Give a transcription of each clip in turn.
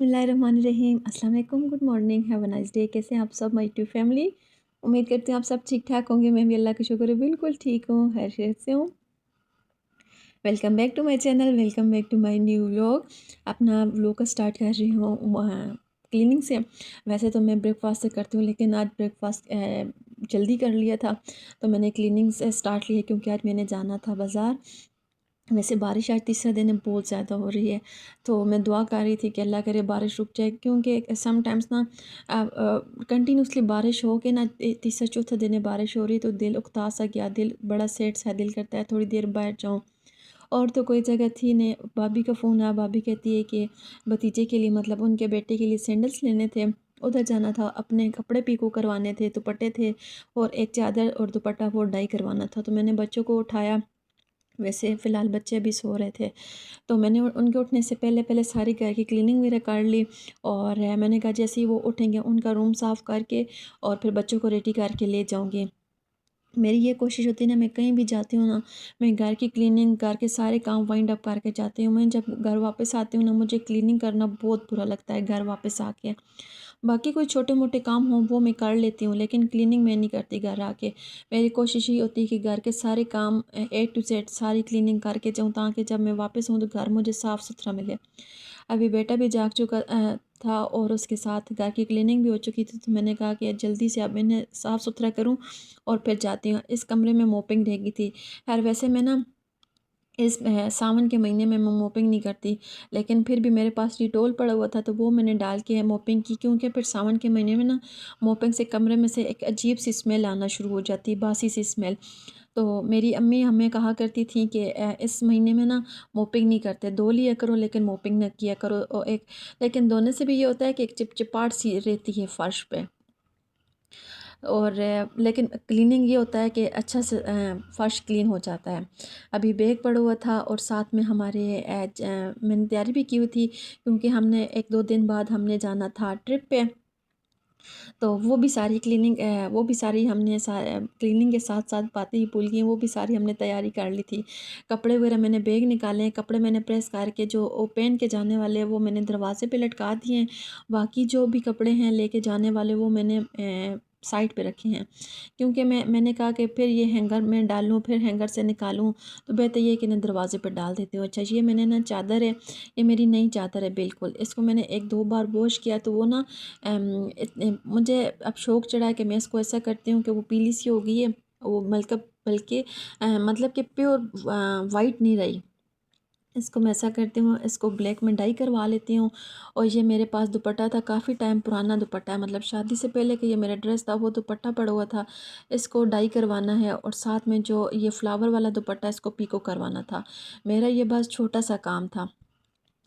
बिस्मिल्लाहिर्रहमानिर्रहीम अस्सलाम वालेकुम, good morning, have a nice day. कैसे हैं आप सब माय टू फैमिली। उम्मीद करती हूँ आप सब ठीक ठाक होंगे। मैं भी अल्लाह का शुक्र है बिल्कुल ठीक हूँ, खैरियत से हूँ। Welcome back to my channel, welcome back to my new vlog. अपना व्लॉग का स्टार्ट कर रही हूँ क्लीनिंग से। वैसे तो मैं ब्रेकफास्ट से करती हूँ, लेकिन आज ब्रेकफास्ट जल्दी कर लिया था, तो मैंने क्लीनिंग से स्टार्ट लिया क्योंकि आज मैंने जाना था बाज़ार। वैसे बारिश आज तीसरा दिन है, बहुत ज़्यादा हो रही है, तो मैं दुआ कर रही थी कि अल्लाह करे बारिश रुक जाए, क्योंकि सम टाइम्स ना कंटिन्यूसली बारिश हो के ना तीसरा चौथा दिन है बारिश हो रही है, तो दिल उकता सा गया, दिल बड़ा सेट सा, दिल करता है थोड़ी देर बैठ जाऊँ। और तो कोई जगह थी नहीं। भाभी का फ़ोन आया, भाभी कहती है कि भतीजे के लिए, मतलब उनके बेटे के लिए सैंडल्स लेने थे, उधर जाना था, अपने कपड़े पीको करवाने थे, दुपट्टे थे, और एक चादर और दुपट्टा वो डाई करवाना था। तो मैंने बच्चों को उठाया। वैसे फ़िलहाल बच्चे अभी सो रहे थे, तो मैंने उनके उठने से पहले पहले सारी घर की क्लीनिंग वगैरह कर ली। और मैंने कहा जैसे ही वो उठेंगे उनका रूम साफ़ करके और फिर बच्चों को रेडी करके ले जाऊंगी। मेरी ये कोशिश होती है ना, मैं कहीं भी जाती हूँ ना, मैं घर की क्लीनिंग करके सारे काम वाइंड अप करके जाती हूँ। मैं जब घर वापस आती हूँ ना, मुझे क्लीनिंग करना बहुत बुरा लगता है घर वापस आके। बाकी कोई छोटे मोटे काम हों वो मैं कर लेती हूँ, लेकिन क्लीनिंग मैं नहीं करती घर आके। मेरी कोशिश ये होती है कि घर के सारे काम ए टू जेड सारी क्लीनिंग करके जाऊँ, ताकि जब मैं वापस हूँ तो घर मुझे साफ़ सुथरा मिले। अभी बेटा भी जाग चुका था, और उसके साथ घर की क्लीनिंग भी हो चुकी थी, तो मैंने कहा कि जल्दी से अब इन्हें साफ़ सुथरा करूँ और फिर जाती हूँ। इस कमरे में मोपिंग रह गई थी। खैर वैसे मैं ना इस सावन के महीने में मैं मोपिंग नहीं करती, लेकिन फिर भी मेरे पास डिटोल पड़ा हुआ था, तो वो मैंने डाल के मोपिंग की, क्योंकि फिर सावन के महीने में ना मोपिंग से कमरे में से एक अजीब सी स्मेल आना शुरू हो जाती है, बासी सी स्मेल। तो मेरी अम्मी हमें कहा करती थी कि इस महीने में ना मोपिंग नहीं करते, धो लिया करो लेकिन मोपिंग ना किया करो। और एक लेकिन धोने से भी ये होता है कि एक चिपचिपाहट सी रहती है फर्श पे। और लेकिन क्लीनिंग ये होता है कि अच्छा से फ़र्श क्लीन हो जाता है। अभी बैग पड़ा हुआ था, और साथ में हमारे मैंने तैयारी भी की हुई थी, क्योंकि हमने 1-2 दिन बाद हमने जाना था ट्रिप पे। तो वो भी सारी हमने क्लीनिंग के साथ साथ बातें ही भूल गई, वो भी सारी हमने तैयारी कर ली थी। कपड़े वगैरह मैंने बैग निकाले हैं, कपड़े मैंने प्रेस करके जो वो पहन के जाने वाले हैं वो मैंने दरवाजे पे लटका दिए हैं। बाकी जो भी कपड़े हैं लेके जाने वाले वो मैंने साइड पे रखे हैं, क्योंकि मैंने कहा कि फिर ये हैंगर में डालूँ, फिर हैंगर से निकालूँ, तो बेहतर ये है कि मैं दरवाजे पर डाल देती हूँ। अच्छा, ये मैंने ना चादर है, ये मेरी नई चादर है बिल्कुल। इसको मैंने 1-2 बार वॉश किया, तो वो ना मुझे अब शौक़ चढ़ा है कि मैं इसको ऐसा करती हूँ कि वो पीली सी हो गई है, वो बल्कि मतलब कि प्योर वाइट नहीं रही। इसको मैं ऐसा करती हूँ, इसको ब्लैक में डाई करवा लेती हूँ। और ये मेरे पास दुपट्टा था, काफ़ी टाइम पुराना दुपट्टा है, मतलब शादी से पहले का ये मेरा ड्रेस था, वो दुपट्टा पड़ा हुआ था। इसको डाई करवाना है, और साथ में जो ये फ्लावर वाला दुपट्टा इसको पीको करवाना था। मेरा ये बस छोटा सा काम था।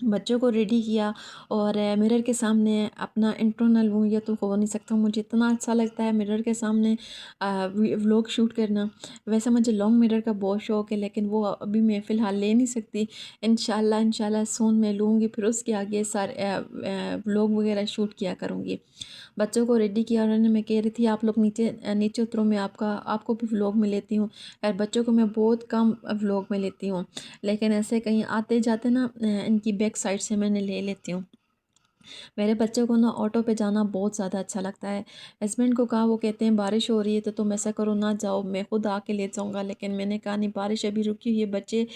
बच्चों को रेडी किया, और मिरर के सामने अपना इंटरनल हूँ, ये तो हो नहीं सकता, मुझे इतना अच्छा लगता है मिरर के सामने व्लॉग शूट करना। वैसे मुझे लॉन्ग मिरर का बहुत शौक़ है, लेकिन वो अभी मैं फ़िलहाल ले नहीं सकती। इंशाल्लाह इंशाल्लाह सून मैं लूँगी, फिर उसके आगे सारे व्लॉग वगैरह शूट किया करूँगी। बच्चों को रेडी किया, और मैं कह रही थी आप लोग नीचे नीचे उतरो, मैं आपको भी व्लॉग में लेती हूँ। और बच्चों को मैं बहुत कम व्लॉग में लेती हूँ, लेकिन ऐसे कहीं आते जाते ना इनकी बैक साइड से मैंने ले लेती हूँ। मेरे बच्चों को ना ऑटो पे जाना बहुत ज़्यादा अच्छा लगता है। हस्बैंड को कहा, वो कहते हैं बारिश हो रही है तो तुम ऐसा करो ना जाओ, मैं खुद आके ले जाऊँगा, लेकिन मैंने कहा नहीं, बारिश अभी रुकी हुई है, बच्चे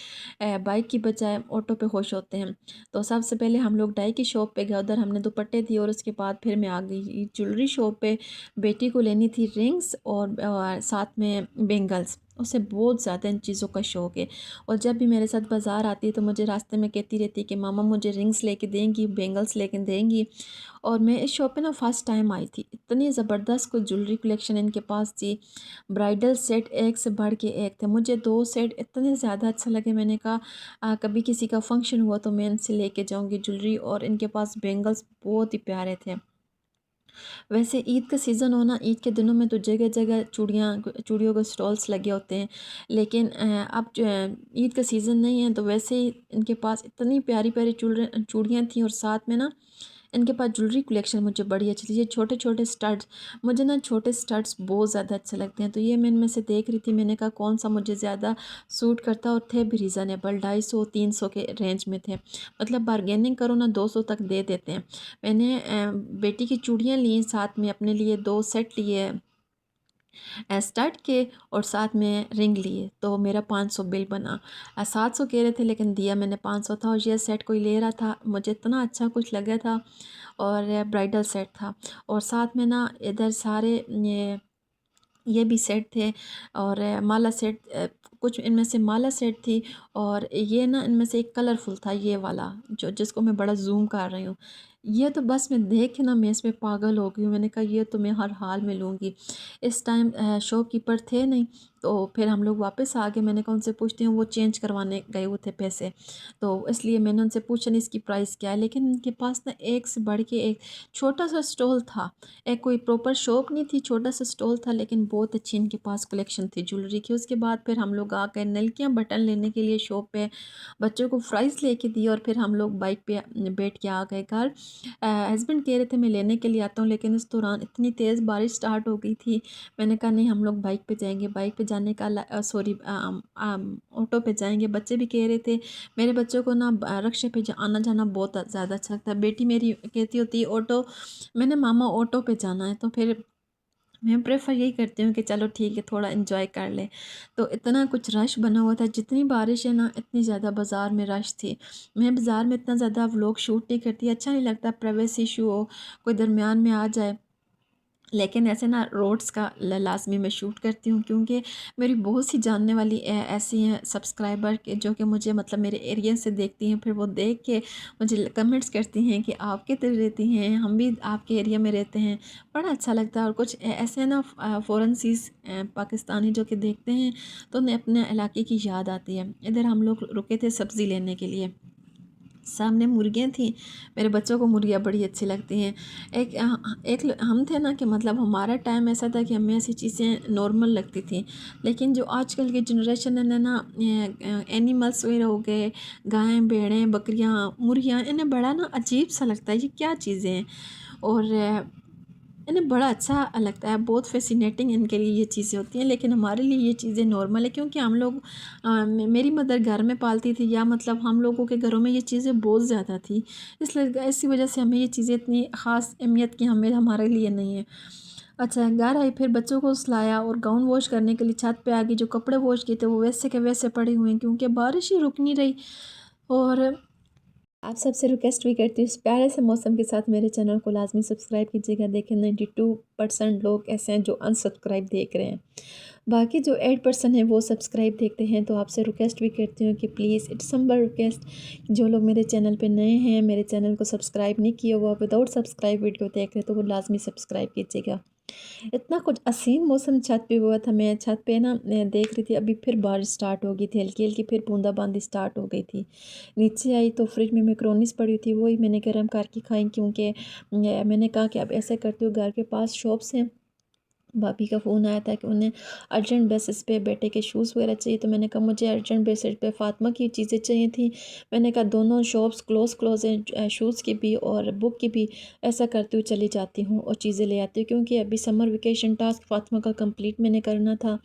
बाइक की बजाय ऑटो पे खुश होते हैं। तो सबसे पहले हम लोग डाई की शॉप पे गए, उधर हमने दुपट्टे दिए, और उसके बाद फिर मैं आ गई ज्वेलरी शॉप पे। बेटी को लेनी थी रिंग्स और साथ में बेंगल्स, उसे बहुत ज़्यादा इन चीज़ों का शौक़ है। और जब भी मेरे साथ बाज़ार आती है तो मुझे रास्ते में कहती रहती है कि मामा मुझे रिंग्स लेके देंगी, बेंगल्स लेके देंगी। और मैं इस शॉप पे ना फ़र्स्ट टाइम आई थी, इतनी ज़बरदस्त कुछ ज्वेलरी कलेक्शन इनके पास थी। ब्राइडल सेट एक से बढ़ के एक थे, मुझे 2 सेट इतने ज़्यादा अच्छे लगे। मैंने कहा कभी किसी का फंक्शन हुआ तो मैं इनसे लेके जाऊँगी ज्वेलरी। और इनके पास बेंगल्स बहुत ही प्यारे थे। वैसे ईद का सीज़न हो ना, ईद के दिनों में तो जगह जगह चूड़ियों के स्टॉल्स लगे होते हैं, लेकिन अब जो है ईद का सीज़न नहीं है, तो वैसे ही इनके पास इतनी प्यारी प्यारी चूड़ियाँ थी, और साथ में ना इनके पास ज्वेलरी कलेक्शन मुझे बड़ी अच्छी थी। ये छोटे छोटे स्टड्स, मुझे ना छोटे स्टड्स बहुत ज़्यादा अच्छे लगते हैं, तो ये मैं इनमें से देख रही थी। मैंने कहा कौन सा मुझे ज़्यादा सूट करता, और थे भी रीज़नेबल, 250-300 के रेंज में थे। मतलब बारगेनिंग करो ना 200 तक दे देते हैं। मैंने बेटी की चूड़ियाँ ली, साथ में अपने लिए 2 सेट लिए स्टड के, और साथ में रिंग लिए, तो मेरा 500 बिल बना। 700 कह रहे थे लेकिन दिया मैंने 500 था। और ये सेट कोई ले रहा था, मुझे इतना अच्छा कुछ लगा था, और ब्राइडल सेट था। और साथ में ना इधर सारे ये भी सेट थे, और माला सेट, कुछ इनमें से माला सेट थी, और ये ना इनमें से एक कलरफुल था, ये वाला जो जिसको मैं बड़ा जूम कर रही हूँ। ये तो बस मैं देख के ना मैं इसमें पागल हो गई हूँ। मैंने कहा ये तो मैं हर हाल में लूँगी। इस टाइम शॉपकीपर थे नहीं, तो फिर हम लोग वापस आ गए। मैंने कहा उनसे पूछती हूँ, वो चेंज करवाने गए हुए थे पैसे, तो इसलिए मैंने उनसे पूछा नहीं इसकी प्राइस क्या है। लेकिन उनके पास ना एक से बढ़ के एक छोटा सा स्टॉल था। एक कोई प्रॉपर शॉप नहीं थी, छोटा सा स्टॉल था, लेकिन बहुत अच्छी इनके पास कलेक्शन थी ज्वेलरी की। उसके बाद फिर हम लोग आ गए नलकियाँ बटन लेने के लिए शॉप पे, बच्चों को प्राइस लेके दी, और फिर हम लोग बाइक पे बैठ के आ गए घर। हस्बैंड कह रहे थे मैं लेने के लिए आता हूँ, लेकिन इस दौरान इतनी तेज़ बारिश स्टार्ट हो गई थी। मैंने कहा नहीं, हम लोग बाइक पे जाएंगे, बाइक पे जाने का सॉरी ऑटो पे जाएंगे। बच्चे भी कह रहे थे, मेरे बच्चों को ना रिक्शे पे आना जाना बहुत ज़्यादा अच्छा लगता है। बेटी मेरी कहती होती है ऑटो, मैंने मामा ऑटो पे जाना है, तो फिर मैं प्रेफर यही करती हूँ कि चलो ठीक है थोड़ा इन्जॉय कर ले। तो इतना कुछ रश बना हुआ था, जितनी बारिश है ना इतनी ज़्यादा बाज़ार में रश थी। मैं बाज़ार में इतना ज़्यादा व्लॉग शूट नहीं करती, अच्छा नहीं लगता, प्राइवेसी इशू हो, कोई दरमियान में आ जाए। लेकिन ऐसे ना रोड्स का लाजमी मैं शूट करती हूँ, क्योंकि मेरी बहुत सी जानने वाली ऐसी हैं सब्सक्राइबर के, जो कि मुझे मतलब मेरे एरिया से देखती हैं, फिर वो देख के मुझे कमेंट्स करती हैं कि आप किधर रहती हैं, हम भी आपके एरिया में रहते हैं। बड़ा अच्छा लगता है। और कुछ ऐसे ना फ़ॉरेनसीज़ पाकिस्तानी जो कि देखते हैं, तो उन्हें अपने इलाके की याद आती है। इधर हम लोग रुके थे सब्ज़ी लेने के लिए, सामने मुर्गियाँ थी। मेरे बच्चों को मुर्गियाँ बड़ी अच्छी लगती हैं। हम थे ना कि मतलब हमारा टाइम ऐसा था कि हमें ऐसी चीज़ें नॉर्मल लगती थी। लेकिन जो आजकल की जनरेशन है ना, एनिमल्स वगैरह हो गए, गायें, भेड़ें, बकरियाँ, मुर्गियाँ, इन्हें बड़ा ना अजीब सा लगता है, ये क्या चीज़ें हैं। और इन्हें बड़ा अच्छा लगता है, बहुत फैसिनेटिंग इनके लिए ये चीज़ें होती हैं। लेकिन हमारे लिए ये चीज़ें नॉर्मल है, क्योंकि हम लोग मेरी मदर घर में पालती थी, या मतलब हम लोगों के घरों में ये चीज़ें बहुत ज़्यादा थी। इसलिए इसी वजह से हमें ये चीज़ें इतनी ख़ास अहमियत की हमें हमारे लिए नहीं है। अच्छा, घर आई, फिर बच्चों को सुलाया, और गाउन वॉश करने के लिए छत पे आ गई। जो कपड़े वॉश किए थे वो वैसे के वैसे पड़े हुए हैं, क्योंकि बारिश ही रुक नहीं रही। और आप सबसे रिक्वेस्ट भी करती हूँ, इस प्यारे से मौसम के साथ मेरे चैनल को लाजमी सब्सक्राइब कीजिएगा। देखें 92% लोग ऐसे हैं जो अनसब्सक्राइब देख रहे हैं, बाकी जो 8% है वो सब्सक्राइब देखते हैं। तो आपसे रिक्वेस्ट भी करती हूँ कि प्लीज़, इट्स हम्बल रिक्वेस्ट, जो लोग मेरे चैनल पे नए हैं, मेरे चैनल को सब्सक्राइब नहीं किया हुआ, विदाउट सब्सक्राइब वीडियो देख रहे, तो वो लाजमी सब्सक्राइब कीजिएगा। इतना कुछ हसीन मौसम छत पे हुआ था। मैं छत पे ना देख रही थी, अभी फिर बारिश स्टार्ट हो गई थी, हल्की हल्की फिर बूंदाबांदी स्टार्ट हो गई थी। नीचे आई तो फ्रिज में मैक्रोनीस पड़ी थी, वही मैंने गर्म करके खाई, क्योंकि मैंने कहा कि अब ऐसा करती हूँ, घर के पास शॉप्स हैं। भाभी का फ़ोन आया था कि उन्हें अर्जेंट बेसिस पे बेटे के शूज़ वगैरह चाहिए, तो मैंने कहा मुझे अर्जेंट बेसिस पे फ़ातिमा की चीज़ें चाहिए थी। मैंने कहा दोनों शॉप्स क्लोज़ हैं, शूज़ की भी और बुक की भी। ऐसा करती हूँ चली जाती हूँ और चीज़ें ले आती हूँ, क्योंकि अभी समर वेकेशन टास्क फ़ातिमा का कंप्लीट मैंने करना था।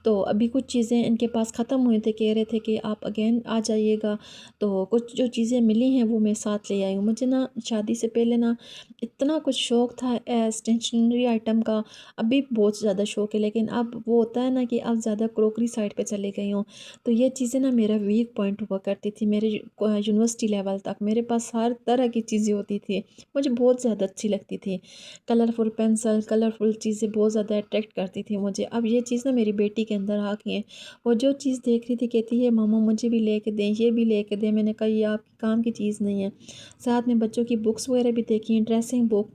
तो अभी कुछ चीज़ें इनके पास ख़त्म हुए थे, कह रहे थे कि आप अगेन आ जाइएगा। तो कुछ जो चीज़ें मिली हैं वो मैं साथ ले आई हूँ। मुझे ना शादी से पहले ना इतना कुछ शौक़ था स्टेशनरी आइटम का, अभी बहुत ज़्यादा शौक़ है, लेकिन अब वो होता है ना कि अब ज़्यादा क्रोकरी साइड पे चले गई हूँ। तो ये चीज़ें ना मेरा वीक पॉइंट हुआ करती थी। मेरे यूनिवर्सिटी लेवल तक मेरे पास हर तरह की चीज़ें होती थी, मुझे बहुत ज़्यादा अच्छी लगती थी। कलरफुल पेंसिल, कलरफुल चीज़ें बहुत ज़्यादा अट्रैक्ट करती थी मुझे। अब ये चीज़ ना मेरी बेटी के अंदर आ गई है। वो जो चीज़ देख रही थी कहती है मामा मुझे भी लेके दें, ये भी लेके दें। मैंने कहा ये आपके काम की चीज़ नहीं है। साथ में बच्चों की बुक्स वगैरह भी देखी हैं, ड्रेसिंग बुक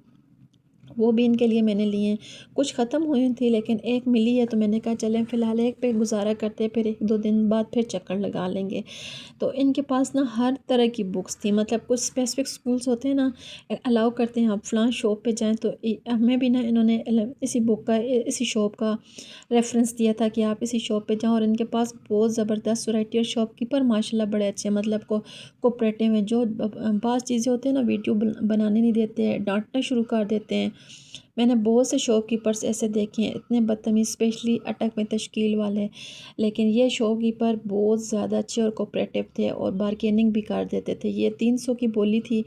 वो भी इनके लिए मैंने लिए हैं। कुछ ख़त्म हुई थी लेकिन एक मिली है, तो मैंने कहा चलें फ़िलहाल एक पे गुज़ारा करते हैं, फिर 1-2 दिन बाद फिर चक्कर लगा लेंगे। तो इनके पास ना हर तरह की बुक्स थी, मतलब कुछ स्पेसिफ़िक स्कूल्स होते हैं ना, अलाउ करते हैं आप फ़लाँ शॉप पे जाएँ, तो हमें भी ना इन्होंने इसी बुक का इसी शॉप का रेफ़रेंस दिया था कि आप इसी शॉप पे जाओ, और इनके पास बहुत ज़बरदस्त वैरायटी, और शॉपकीपर माशाल्लाह बड़े अच्छे हैं, मतलब कोऑपरेटिव हैं। जो बाज़ चीज़ें होती हैं ना, वीडियो बनाने नहीं देते, डाँटना शुरू कर देते हैं। मैंने बहुत से शॉपकीपर्स ऐसे देखे हैं, इतने बदतमीज़, स्पेशली अटक में तश्कील वाले। लेकिन ये शॉपकीपर बहुत ज़्यादा अच्छे और कोऑपरेटिव थे, और बार्गेनिंग भी कर देते थे। ये 300 की बोली थी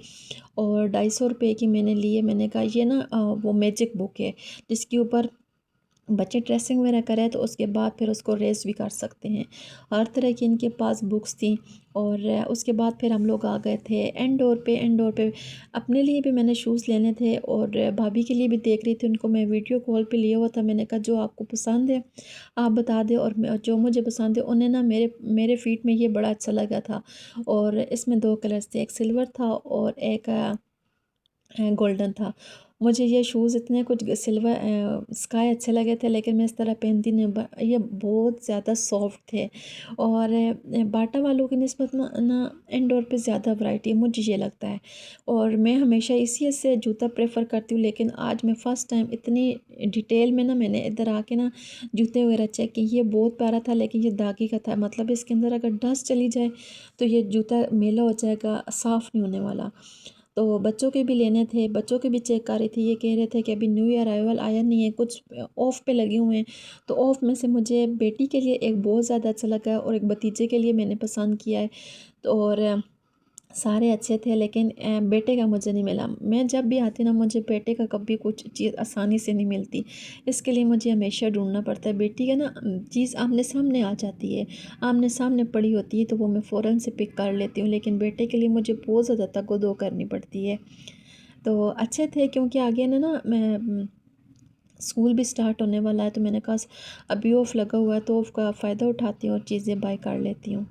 और 250 रुपये की मैंने ली है। मैंने कहा ये ना वो मैजिक बुक है जिसके ऊपर बच्चे ड्रेसिंग वगैरह करें तो उसके बाद फिर उसको रेस भी कर सकते हैं। हर तरह की इनके पास बुक्स थी। और उसके बाद फिर हम लोग आ गए थे एंडोर पे अपने लिए भी मैंने शूज़ लेने थे, और भाभी के लिए भी देख रही थी, उनको मैं वीडियो कॉल पे लिया हुआ था। मैंने कहा जो आपको पसंद है आप बता दें, और जो मुझे पसंद है। उन्हें ना मेरे मेरे फीट में ये बड़ा अच्छा लगा था, और इसमें 2 कलर्स थे, एक सिल्वर था और एक गोल्डन था। मुझे ये शूज़ इतने कुछ सिल्वर स्काई अच्छे लगे थे, लेकिन मैं इस तरह पहनती नहीं। ये बहुत ज़्यादा सॉफ्ट थे, और बाटा वालों की निस्बत ना इंडोर पे ज़्यादा वैरायटी है, मुझे ये लगता है। और मैं हमेशा इसी से जूता प्रेफर करती हूँ, लेकिन आज मैं फ़र्स्ट टाइम इतनी डिटेल में ना मैंने इधर आके ना जूते वगैरह चेक किए। ये बहुत प्यारा था, लेकिन ये दागी का था, मतलब इसके अंदर अगर डस्ट चली जाए तो ये जूता मैला हो जाएगा, साफ़ नहीं होने वाला। तो बच्चों के भी लेने थे, बच्चों के भी चेक कर रही थी। ये कह रहे थे कि अभी न्यू ईयर अराइवल आया नहीं है, कुछ ऑफ़ पे लगे हुए हैं। तो ऑफ़ में से मुझे बेटी के लिए एक बहुत ज़्यादा अच्छा लगा है, और एक भतीजे के लिए मैंने पसंद किया है। तो और सारे अच्छे थे, लेकिन बेटे का मुझे नहीं मिला। मैं जब भी आती ना, मुझे बेटे का कभी कुछ चीज़ आसानी से नहीं मिलती। इसके लिए मुझे हमेशा ढूँढना पड़ता है। बेटी का ना चीज़ आमने-सामने आ जाती है, आमने-सामने पड़ी होती है, तो वो मैं फ़ौरन से पिक कर लेती हूँ। लेकिन बेटे के लिए मुझे बहुत ज़्यादा तग-ओ-दो करनी पड़ती है। तो अच्छे थे, क्योंकि आगे ना मैं स्कूल भी स्टार्ट होने वाला है, तो मैंने कहा अभी ऑफ़ लगा हुआ है, तो ऑफ़ का फ़ायदा उठाती हूँ और चीज़ें बाय कर लेती हूँ।